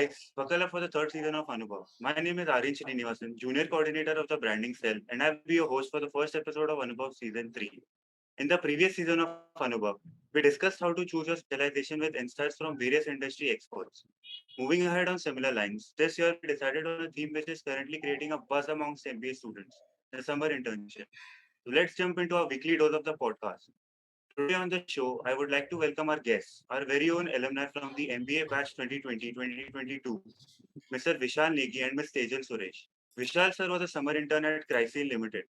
Guys, buckle up for the third season of ANUBHAV. My name is Aryan Srinivasan, Junior Coordinator of the Branding Cell, and I'll be your host for the first episode of ANUBHAV Season 3. In the previous season of ANUBHAV, we discussed how to choose your specialization with insights from various industry experts. Moving ahead on similar lines, this year we decided on a theme which is currently creating a buzz amongst MBA students, the summer internship. So let's jump into our weekly dose of the podcast. Today on the show, I would like to welcome our guests, our very own alumni from the MBA batch 2020-2022, Mr. Vishal Negi and Ms. Tejal Suresh. Vishal sir was a summer intern at CRISIL Ltd.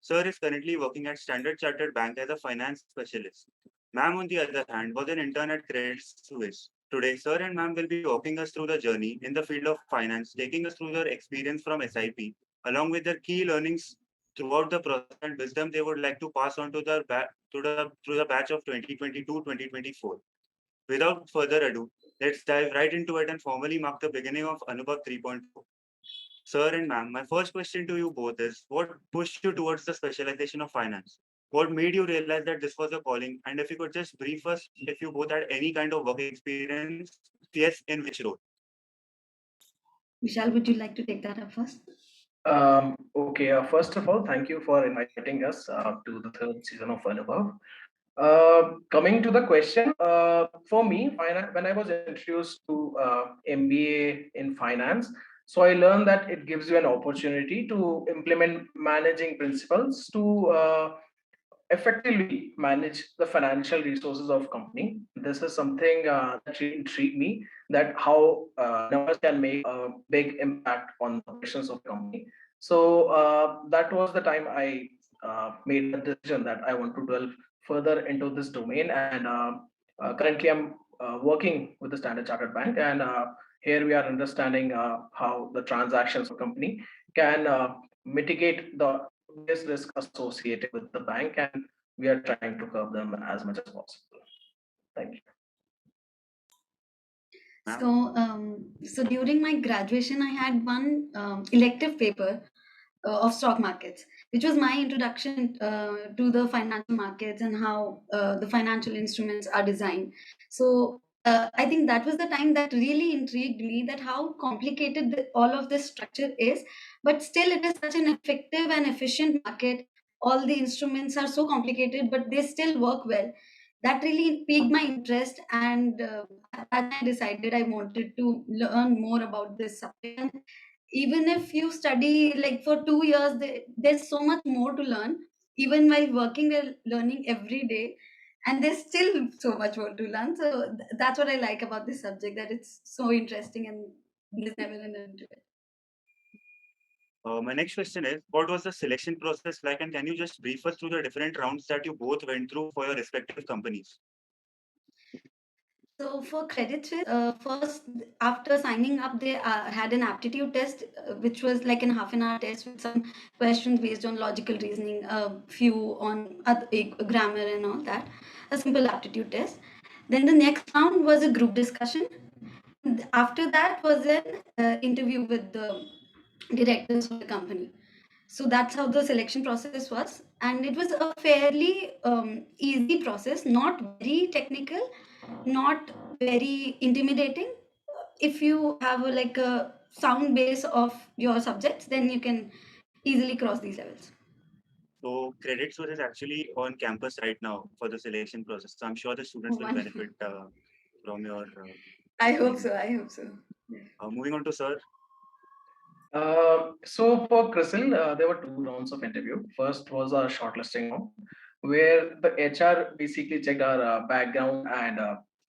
Sir is currently working at Standard Chartered Bank as a finance specialist. Ma'am, on the other hand, was an intern at Credit Suisse. Today, sir and ma'am will be walking us through the journey in the field of finance, taking us through their experience from SIP, along with their key learnings throughout the process and wisdom they would like to pass on to the batch of 2022-2024. Without further ado, let's dive right into it and formally mark the beginning of Anubhav 3.0. Sir and ma'am, my first question to you both is what pushed you towards the specialization of finance? What made you realize that this was a calling? And if you could just brief us if you both had any kind of work experience, yes, in which role? Vishal, would you like to take that up first? Okay, first of all, thank you for inviting us to the third season of Anubhav. Coming to the question, for me, when I was introduced to MBA in finance, so I learned that it gives you an opportunity to implement managing principles to effectively manage the financial resources of company. This is something that really intrigued me, that how numbers can make a big impact on the operations of the company. So that was the time I made the decision that I want to delve further into this domain. And currently I'm working with the Standard Chartered Bank, and here we are understanding how the transactions of company can mitigate the biggest risk associated with the bank, and we are trying to curb them as much as possible. Thank you. So during my graduation, I had one elective paper of stock markets, which was my introduction to the financial markets and how the financial instruments are designed. So I think that was the time that really intrigued me, that how complicated all of this structure is, but still it is such an effective and efficient market. All the instruments are so complicated, but they still work well. That really piqued my interest, and at that I decided I wanted to learn more about this subject. And even if you study like for 2 years, there's so much more to learn. Even while working, we're learning every day, and there's still so much more to learn. So that's what I like about this subject, that it's so interesting and there's never an end to it. My next question is, what was the selection process like, and can you just brief us through the different rounds that you both went through for your respective companies? So for Credit Suisse, first after signing up, they had an aptitude test, which was like a half an hour test with some questions based on logical reasoning, a few on grammar and all that, a simple aptitude test. Then the next round was a group discussion. After that was an interview with the directors of the company. So that's how the selection process was, and it was a fairly easy process, not very technical, not very intimidating. If you have like a sound base of your subjects, then you can easily cross these levels. So Credit Suisse is actually on campus right now for the selection process. So I'm sure the students will benefit from your. I hope so. Moving on to sir. So for CRISIL, there were two rounds of interview. First was a shortlisting round, where the HR basically checked our background and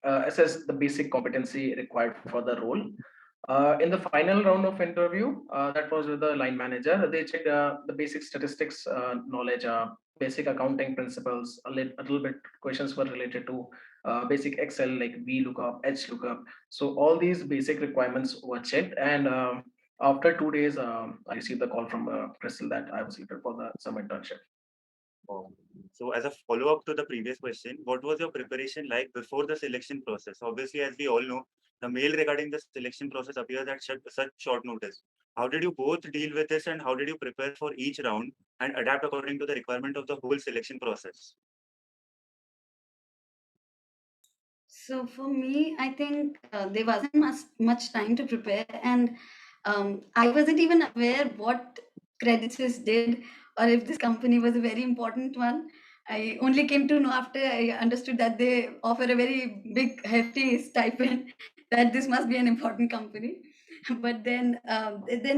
assessed the basic competency required for the role. In the final round of interview, that was with the line manager, they checked the basic statistics knowledge, basic accounting principles, a little bit questions were related to basic Excel like VLOOKUP, HLOOKUP. So all these basic requirements were checked, and after 2 days, I received the call from CRISIL that I was selected for the summer internship. Oh. So as a follow-up to the previous question, what was your preparation like before the selection process? Obviously, as we all know, the mail regarding the selection process appears at such short notice. How did you both deal with this, and how did you prepare for each round and adapt according to the requirement of the whole selection process? So for me, I think there wasn't much time to prepare, and I wasn't even aware what Credit Suisse did, or if this company was a very important one. I only came to know after I understood that they offer a very big, hefty stipend, that this must be an important company. But then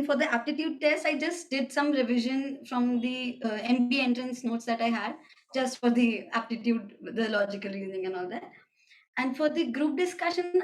for the aptitude test, I just did some revision from the MBA entrance notes that I had, just for the aptitude, the logical reasoning, and all that. And for the group discussion,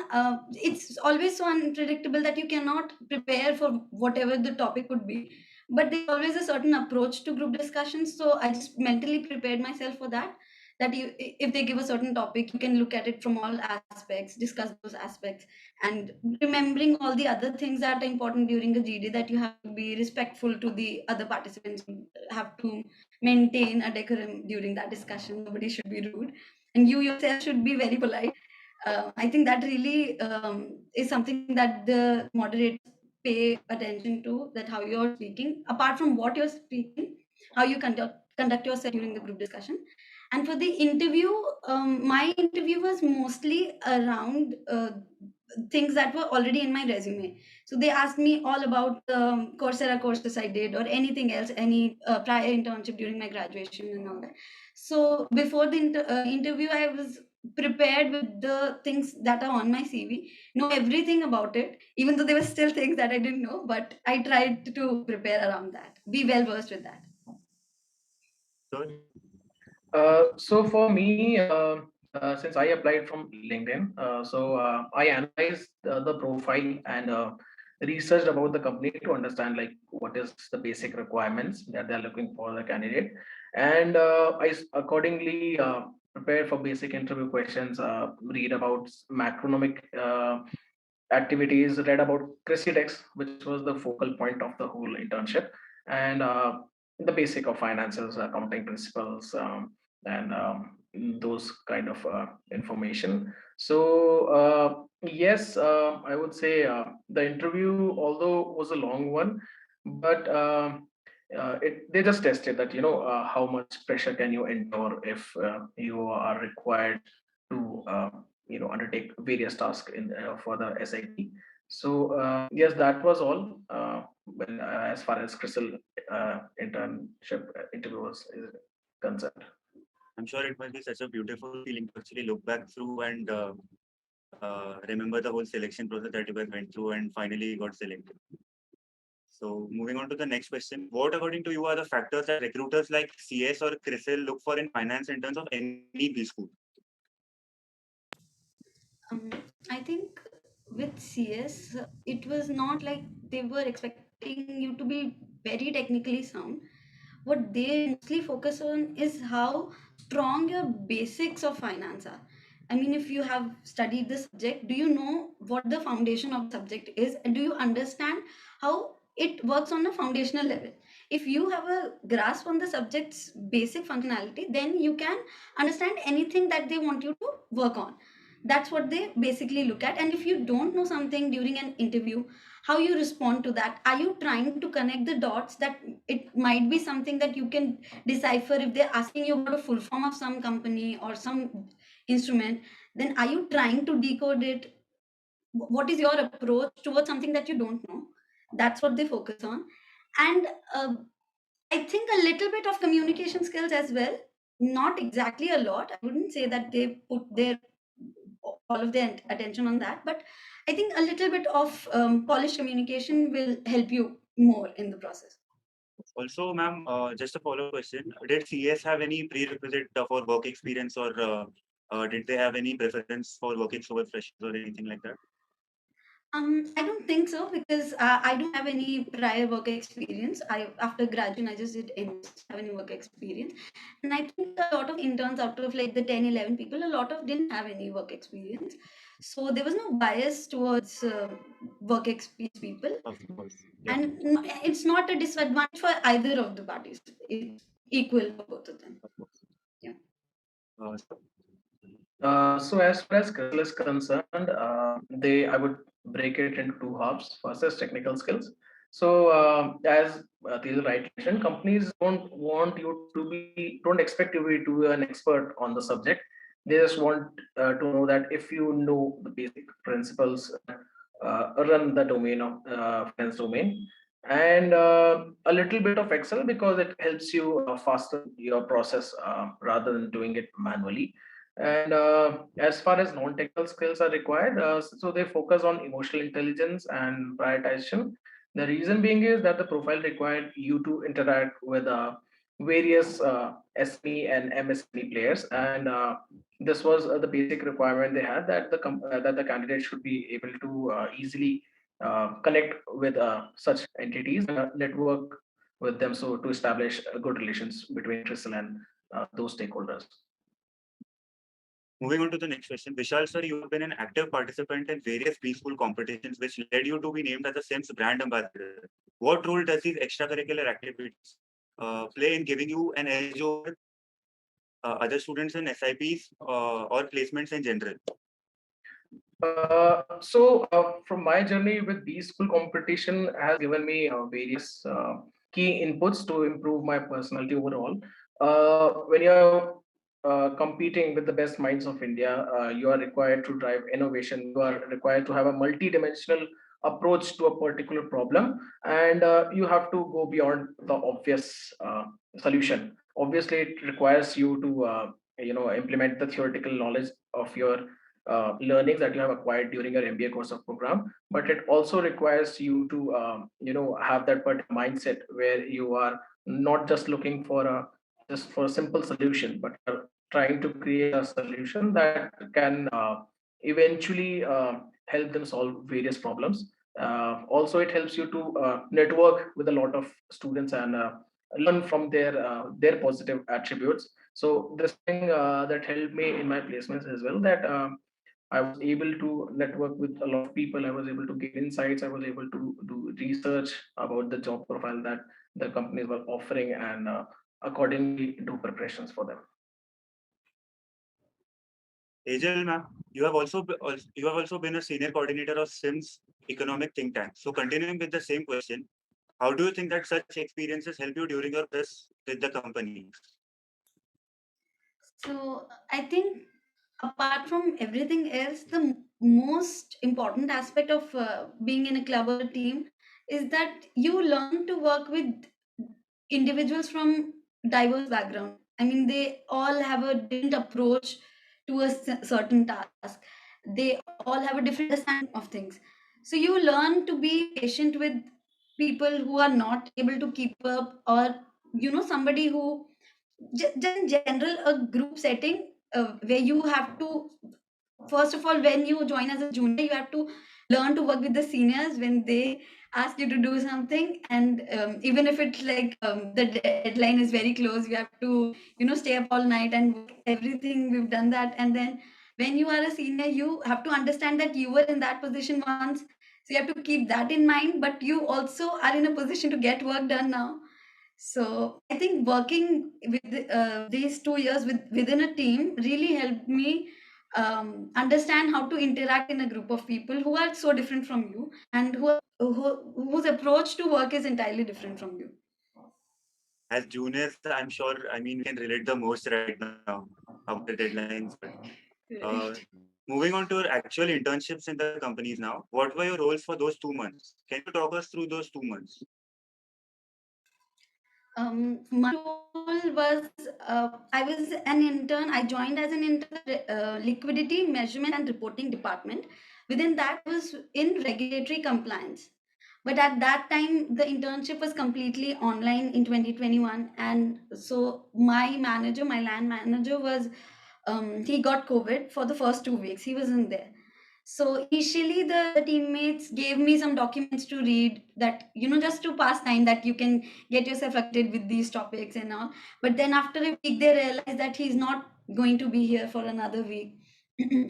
it's always so unpredictable that you cannot prepare for whatever the topic would be. But there's always a certain approach to group discussions. So I just mentally prepared myself for that. That if they give a certain topic, you can look at it from all aspects, discuss those aspects, and remembering all the other things that are important during a GD, that you have to be respectful to the other participants, you have to maintain a decorum during that discussion. Nobody should be rude, and you yourself should be very polite. I think that really is something that the moderators pay attention to, that how you're speaking, apart from what you're speaking, how you conduct yourself during the group discussion. And for the interview, my interview was mostly around things that were already in my resume. So they asked me all about the Coursera courses I did, or anything else, any prior internship during my graduation and all that. So before the interview, I was prepared with the things that are on my CV, know everything about it, even though there were still things that I didn't know, but I tried to prepare around that, be well versed with that. So, So for me, since I applied from LinkedIn, I analyzed the profile and researched about the company to understand like what is the basic requirements that they're looking for the candidate, and accordingly prepared for basic interview questions, read about macronomic activities, read about CRISIL, which was the focal point of the whole internship, and the basic of finances, accounting principles, and those kind of information. So yes, I would say the interview, although was a long one, but they just tested that how much pressure can you endure if you are required to undertake various tasks in for the SIP. So yes, that was all as far as CRISIL internship interview was is concerned. I'm sure it must be such a beautiful feeling to actually look back through and remember the whole selection process that you guys went through and finally got selected. So moving on to the next question, what according to you are the factors that recruiters like CS or CRISIL look for in finance interns of any B school? Um, I think with CS, it was not like they were expecting you to be very technically sound. What they mostly focus on is how strong your basics of finance are. I mean, if you have studied the subject, do you know what the foundation of the subject is, and do you understand how it works on a foundational level? If you have a grasp on the subject's basic functionality, then you can understand anything that they want you to work on. That's what they basically look at. And if you don't know something during an interview, how you respond to that, are you trying to connect the dots, that it might be something that you can decipher if they're asking you about a full form of some company or some instrument, then are you trying to decode it? What is your approach towards something that you don't know? That's what they focus on. And I think a little bit of communication skills as well, not exactly a lot. I wouldn't say that they put their all of their attention on that, but I think a little bit of polished communication will help you more in the process. Also, ma'am, just a follow-up question. Did CS have any prerequisite for work experience or did they have any preference for working with freshers or anything like that? I don't think so, because I don't have any prior work experience. After graduation, I just did MS, have any work experience. And I think a lot of interns out of like the 10, 11 people, a lot of didn't have any work experience. So there was no bias towards work experience people. Of course. Yeah. And it's not a disadvantage for either of the parties. It's equal for both of them. Of course. Yeah. So So as far as CRISIL is concerned, I would break it into two halves. First is technical skills. So as Tejal rightly mentioned, companies don't expect you to be an expert on the subject. They just want to know that if you know the basic principles, run the domain of finance domain, and a little bit of Excel, because it helps you fasten your process rather than doing it manually. And as far as non-technical skills are required, so they focus on emotional intelligence and prioritization. The reason being is that the profile required you to interact with various SME and MSME players, and this was the basic requirement they had, that that the candidate should be able to easily connect with such entities, network with them, so to establish good relations between CRISIL and those stakeholders. Moving on to the next question. Vishal sir, you have been an active participant in various preschool competitions which led you to be named as a SIMS brand ambassador. What role does these extracurricular activities play in giving you an edge over other students in SIPs or placements in general? From my journey with these school competition has given me various key inputs to improve my personality overall. When you're competing with the best minds of India, you are required to drive innovation. You are required to have a multi-dimensional approach to a particular problem, and you have to go beyond the obvious solution. Obviously, it requires you to implement the theoretical knowledge of your learnings that you have acquired during your MBA course of program, but it also requires you to have that particular mindset where you are not just looking for a simple solution, but are trying to create a solution that can eventually help them solve various problems. Also, it helps you to network with a lot of students and learn from their positive attributes. So this thing that helped me in my placements as well, that I was able to network with a lot of people. I was able to get insights. I was able to do research about the job profile that the companies were offering, and accordingly do preparations for them. Tejal ma'am, you have also been a senior coordinator of SIMS economic think tank. So continuing with the same question, how do you think that such experiences help you during your press with the companies? So I think apart from everything else, the most important aspect of being in a club or a team is that you learn to work with individuals from diverse background. I mean, they all have a different approach to a certain task. They all have a different understanding of things. So you learn to be patient with people who are not able to keep up, or somebody who just in general, a group setting where you have to, first of all, when you join as a junior, you have to learn to work with the seniors when they ask you to do something. And even if it's like the deadline is very close, you have to stay up all night and work everything. We've done that. And then when you are a senior, you have to understand that you were in that position once, so you have to keep that in mind, but you also are in a position to get work done now. So I think working with these 2 years within a team really helped me understand how to interact in a group of people who are so different from you, and whose approach to work is entirely different from you. As juniors, I'm sure, I mean, we can relate the most right now about the deadlines. But, Right. moving on to your actual internships in the companies now, what were your roles for those 2 months? Can you talk us through those 2 months? My role was, I was an intern. I joined as an intern, liquidity measurement and reporting department. Within that, I was in regulatory compliance. But at that time, the internship was completely online in 2021, and so my manager, my land manager, was he got COVID for the first 2 weeks. He wasn't there. So initially, the teammates gave me some documents to read, that just to pass time, that you can get yourself acquainted with these topics and all. But then after a week, they realized that he's not going to be here for another week.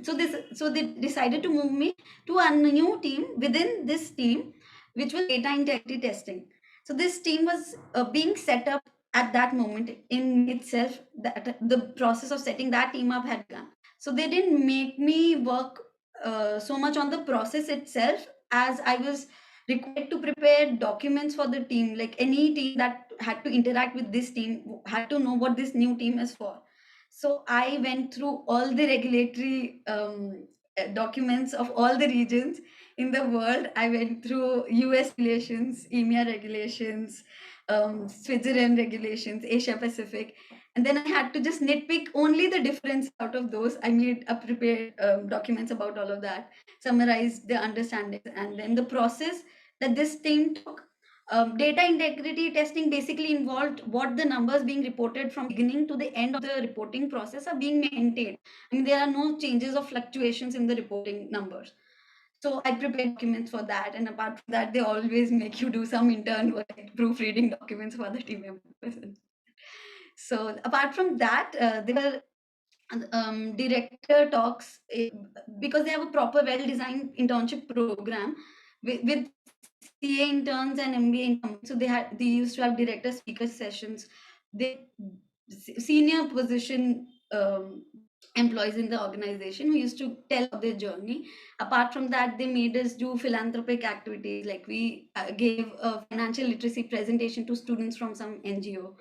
So they decided to move me to a new team within this team, which was data integrity testing. So this team was being set up at that moment in itself. That the process of setting that team up had begun. So they didn't make me work so much on the process itself, as I was required to prepare documents for the team. Like any team that had to interact with this team had to know what this new team is for. So I went through all the regulatory documents of all the regions in the world. I went through US regulations, EMEA regulations, Switzerland regulations, Asia Pacific. And then I had to just nitpick only the difference out of those. I made a prepared documents about all of that, summarized the understandings, and then the process that this team took. Data integrity testing basically involved what the numbers being reported from beginning to the end of the reporting process are being maintained. I mean, there are no changes or fluctuations in the reporting numbers. So I prepared documents for that, and apart from that, they always make you do some intern work, like proofreading documents for other team members. So apart from that, there were director talks because they have a proper well-designed internship program with CA interns and MBA interns. So they used to have director speaker sessions. They senior position employees in the organization who used to tell their journey. Apart from that, they made us do philanthropic activities, like we gave a financial literacy presentation to students from some NGO,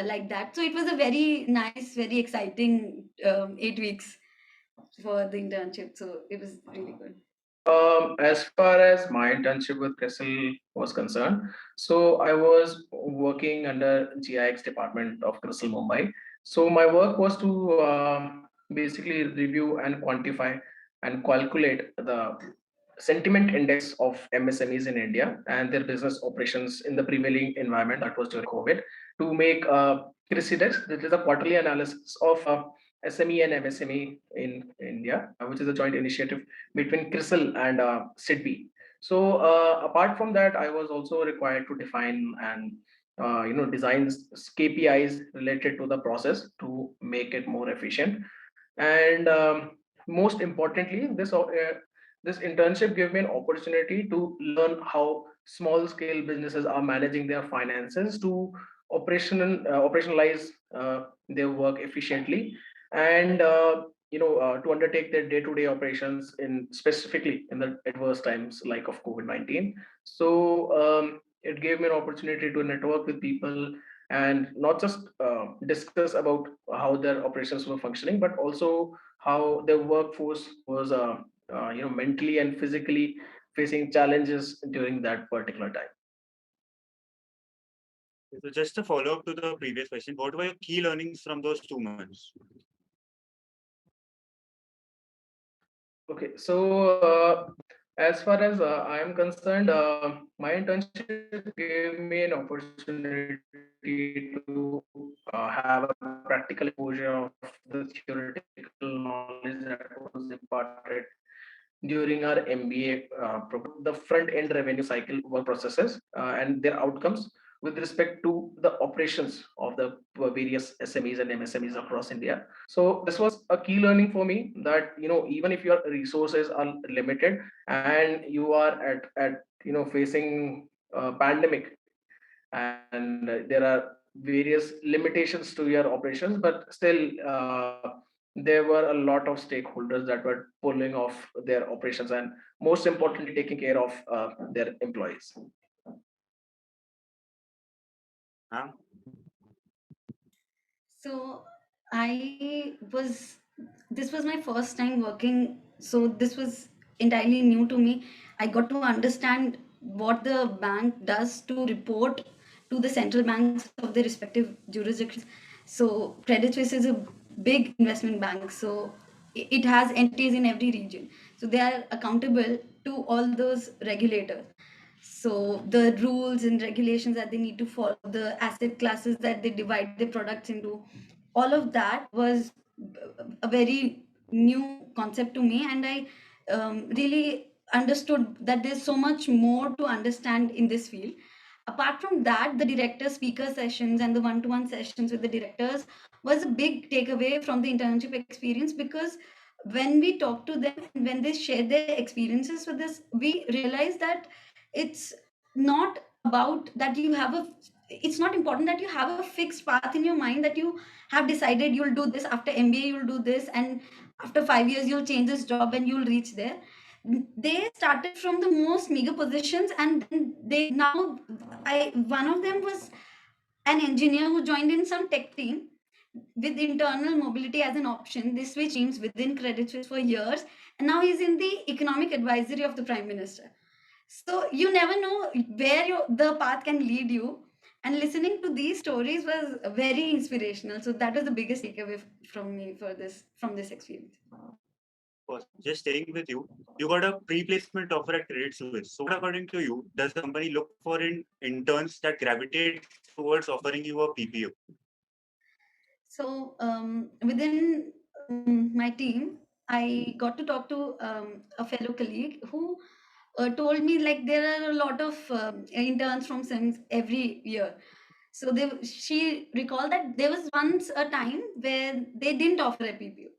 like that. So it was a very nice, very exciting 8 weeks for the internship. So it was really good. As far as my internship with CRISIL was concerned, so I was working under GIX department of CRISIL Mumbai. So my work was to basically review and quantify and calculate the sentiment index of MSMEs in India and their business operations in the prevailing environment, that was during COVID, to make CRISIDEX, this is a quarterly analysis of SME and MSME in India, which is a joint initiative between CRISIL and SIDBI. So apart from that, I was also required to define and design KPIs related to the process to make it more efficient. And most importantly, this internship gave me an opportunity to learn how small scale businesses are managing their finances to operationalize their work efficiently, and to undertake their day-to-day operations in specifically in the adverse times like of COVID-19. So it gave me an opportunity to network with people and not just discuss about how their operations were functioning, but also how their workforce was mentally and physically facing challenges during that particular time. So just a follow-up to the previous question, what were your key learnings from those 2 months? Okay, so as far as I am concerned, my internship gave me an opportunity to have a practical exposure of the theoretical knowledge that was imparted during our MBA program, the front end revenue cycle work processes and their outcomes with respect to the operations of the various SMEs and MSMEs across India. So this was a key learning for me that even if your resources are limited and you are at facing a pandemic, and there are various limitations to your operations, but still there were a lot of stakeholders that were pulling off their operations and most importantly taking care of their employees. Huh? So this was my first time working. So this was entirely new to me. I got to understand what the bank does to report to the central banks of the respective jurisdictions. So Credit Suisse is a big investment bank. So it has entities in every region. So they are accountable to all those regulators. So the rules and regulations that they need to follow, the asset classes that they divide the products into, all of that was a very new concept to me, and I really understood that there's so much more to understand in this field. Apart from that, the director speaker sessions and the one-to-one sessions with the directors was a big takeaway from the internship experience, because when we talk to them and when they share their experiences with us, we realize that it's not about that you have a it's not important that you have a fixed path in your mind, that you have decided you'll do this after MBA, you'll do this, and after 5 years you'll change this job and you'll reach there. They started from the most meager positions, and then they now I one of them was an engineer who joined in some tech team. with internal mobility as an option, they switched teams within Credit Suisse for years, and now he's in the economic advisory of the Prime Minister. So you never know where the path can lead you. And listening to these stories was very inspirational. So that was the biggest takeaway from me from this experience. Just staying with you, you got a pre-placement offer at Credit Suisse. So what, according to you, does the company look for in interns that gravitate towards offering you a PPO? So within my team, I got to talk to a fellow colleague who told me like there are a lot of interns from SIMS every year. So she recalled that there was once a time where they didn't offer a PPO.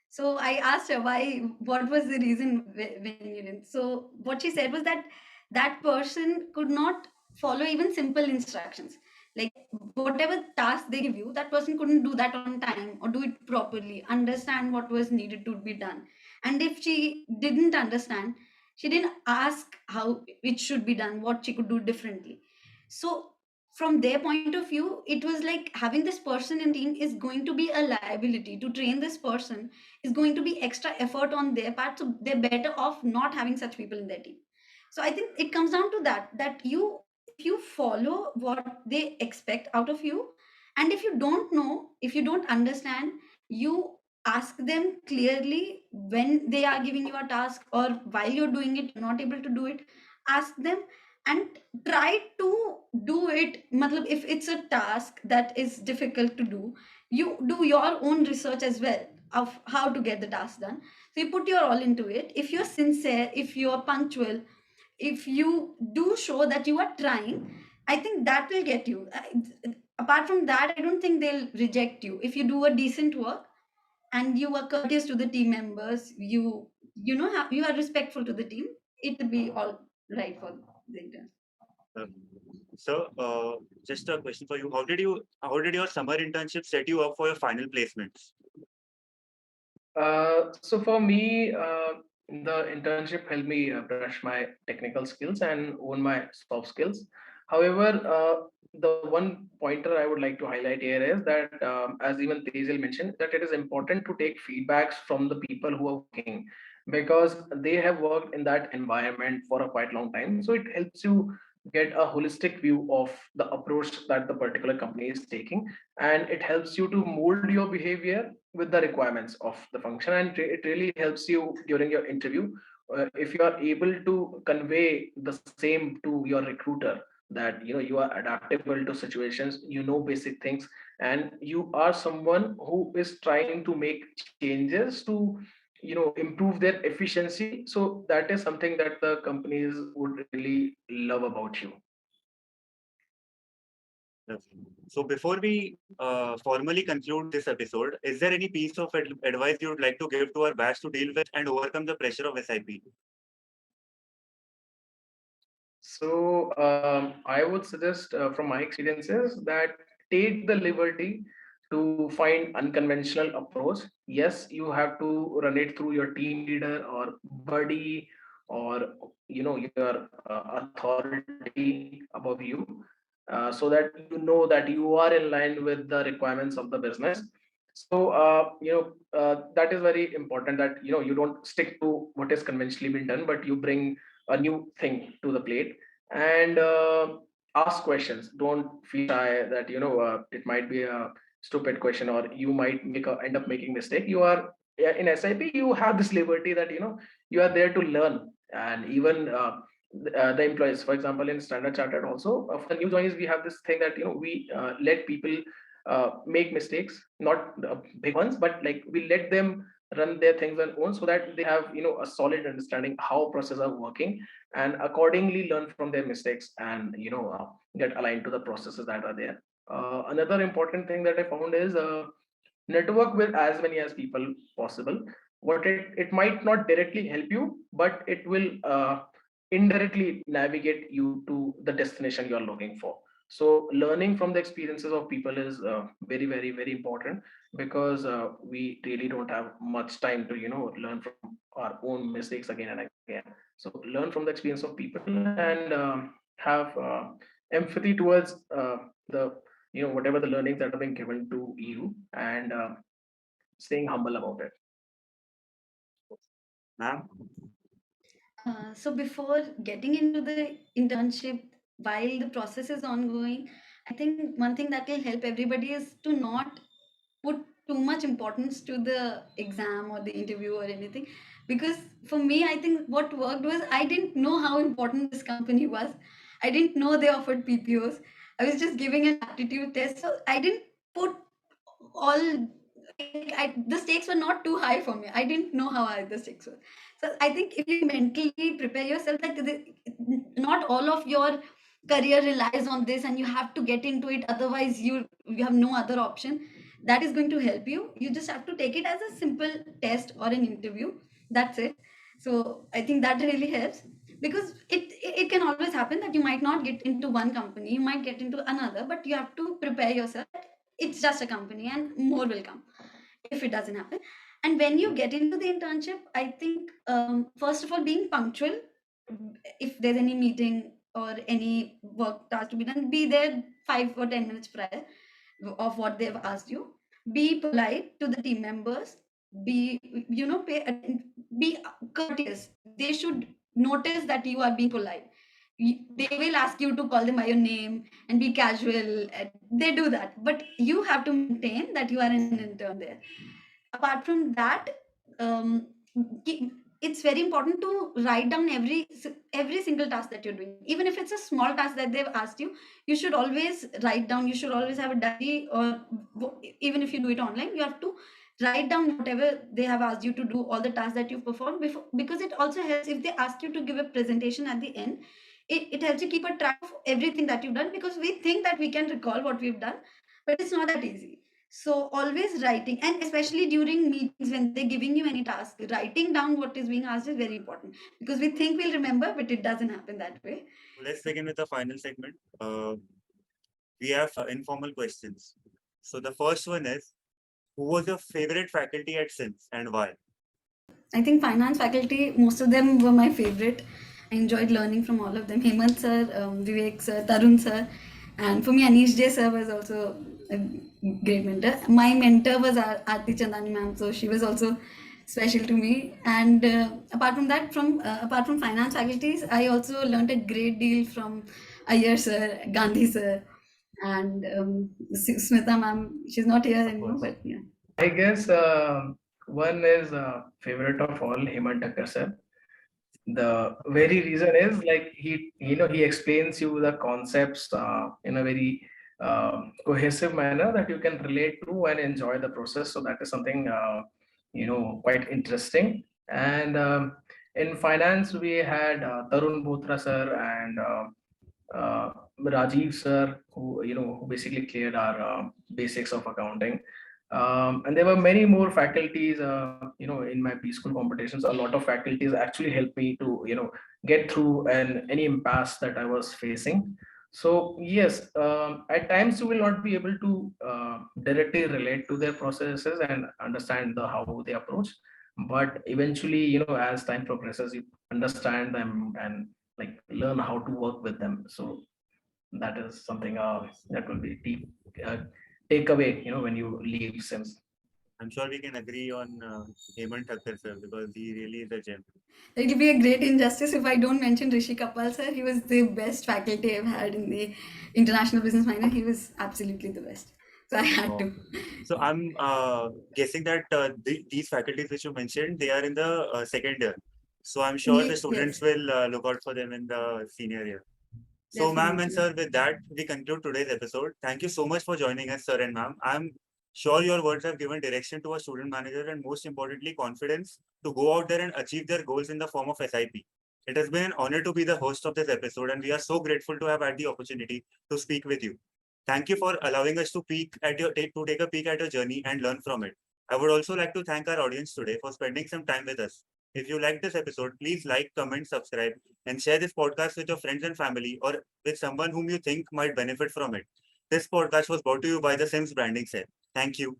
So I asked her why, what was the reason when you didn't. So what she said was that that person could not follow even simple instructions. Like whatever task they give you, that person couldn't do that on time or do it properly, understand what was needed to be done. And if she didn't understand, she didn't ask how it should be done, what she could do differently. So from their point of view, it was like having this person in team is going to be a liability. To train this person is going to be extra effort on their part, so they're better off not having such people in their team. So I think it comes down to that you, if you follow what they expect out of you, and if you don't know, if you don't understand, you ask them clearly when they are giving you a task, or while you're doing it you're not able to do it, ask them and try to do it. Matlab, if it's a task that is difficult to do, you do your own research as well of how to get the task done. So you put your all into it. If you're sincere, if you're punctual, if you do show that you are trying, I think that will get you. Apart from that, I don't think they'll reject you. If you do a decent work and you are courteous to the team members, you know how you are respectful to the team, it will be all right for the intern. So, just a question for you: how did your summer internship set you up for your final placements? So for me, the internship helped me brush my technical skills and own my soft skills. However, the one pointer I would like to highlight here is that, as even Tejal mentioned, that it is important to take feedbacks from the people who are working, because they have worked in that environment for a quite long time. So it helps you get a holistic view of the approach that the particular company is taking, and it helps you to mold your behavior with the requirements of the function, and it really helps you during your interview. If you are able to convey the same to your recruiter, that you are adaptable to situations, basic things, and you are someone who is trying to make changes to improve their efficiency, so that is something that the companies would really love about you. Yes. So, before we formally conclude this episode, is there any piece of advice you would like to give to our batch to deal with and overcome the pressure of SIP? So I would suggest, from my experiences, that take the liberty to find unconventional approach. Yes, you have to run it through your team leader or buddy, or your authority above you, so that you know that you are in line with the requirements of the business. So that is very important, that you don't stick to what is conventionally been done, but you bring a new thing to the plate, and ask questions. Don't feel shy that it might be a stupid question, or you might end up making mistake. You are, yeah, in SIP you have this liberty that you are there to learn. And even the employees, for example, in Standard Chartered also, for the new joinees, we have this thing that we let people make mistakes, not big ones, but like we let them run their things on own, so that they have a solid understanding how processes are working, and accordingly learn from their mistakes, and get aligned to the processes that are there. Another important thing that I found is, network with as many as people possible. What it might not directly help you, but it will indirectly navigate you to the destination you are looking for. So learning from the experiences of people is very, very, very important, because we really don't have much time to learn from our own mistakes again and again. So learn from the experience of people, and have empathy towards the whatever the learnings that have been given to you, and staying humble about it. Ma'am? So before getting into the internship, while the process is ongoing, I think one thing that will help everybody is to not put too much importance to the exam or the interview or anything. Because for me, I think what worked was I didn't know how important this company was. I didn't know they offered PPOs. I was just giving an aptitude test. So I didn't put all the stakes were not too high for me. I didn't know how high the stakes were. So I think if you mentally prepare yourself that not all of your career relies on this and you have to get into it, otherwise you have no other option, that is going to help you. You just have to take it as a simple test or an interview. That's it. So I think that really helps, because it can always happen that you might not get into one company, you might get into another, but you have to prepare yourself that it's just a company and more will come if it doesn't happen. And when you get into the internship, I think first of all, being punctual. If there's any meeting or any work task to be done, be there 5 or 10 minutes prior of what they've asked you. Be polite to the team members. Be, be courteous. They should notice that you are being polite. They will ask you to call them by your name and be casual. They do that, but you have to maintain that you are an intern there. Apart from that, um, it's very important to write down every single task that you're doing, even if it's a small task that they've asked you. You should always write down. You should always have a diary, or even if you do it online, you have to write down whatever they have asked you to do, all the tasks that you've performed before, because it also helps if they ask you to give a presentation at the end. It helps you keep a track of everything that you've done, because we think that we can recall what we've done, but it's not that easy. So always writing, and especially during meetings when they're giving you any task, writing down what is being asked is very important, because we think we'll remember, but it doesn't happen that way. Let's begin with the final segment. We have informal questions. So the first one is, who was your favorite faculty at SIMS and why? I think finance faculty, most of them were my favorite. I enjoyed learning from all of them. Hemant sir, Vivek sir, Tarun sir, and for me, Anish J sir was also a great mentor. My mentor was Aarti Chandani ma'am, so she was also special to me. And apart from that, apart from finance faculties, I also learned a great deal from Iyer sir, Gandhi sir, and Smita ma'am. She's not here anymore, but yeah. I guess one is favorite of all, Hemant Thakkar sir. The very reason is like he explains you the concepts in a very cohesive manner that you can relate to and enjoy the process. So that is something quite interesting. And in finance, we had Tarun Bothra sir and Rajiv sir, who basically cleared our basics of accounting. And there were many more faculties, in my B-school competitions. A lot of faculties actually helped me to, get through any impasse that I was facing. So yes, at times you will not be able to directly relate to their processes and understand how they approach. But eventually, as time progresses, you understand them and like learn how to work with them. So that is something that will be deep takeaway, when you leave SIMS. I'm sure we can agree on Hemant Thakkar sir, because he really is a gem. It will be a great injustice if I don't mention Rishi Kapal sir. He was the best faculty I've had in the international business minor. He was absolutely the best. So I had to. So I'm guessing that these faculties which you mentioned, they are in the second year. So I'm sure the Yes, students yes. will look out for them in the senior year. So ma'am and sir, with that, we conclude today's episode. Thank you so much for joining us, sir and ma'am. I'm sure your words have given direction to a student manager and most importantly, confidence to go out there and achieve their goals in the form of SIP. It has been an honor to be the host of this episode and we are so grateful to have had the opportunity to speak with you. Thank you for allowing us to take a peek at your journey and learn from it. I would also like to thank our audience today for spending some time with us. If you liked this episode, please like, comment, subscribe, and share this podcast with your friends and family or with someone whom you think might benefit from it. This podcast was brought to you by the SIMS Branding Cell. Thank you.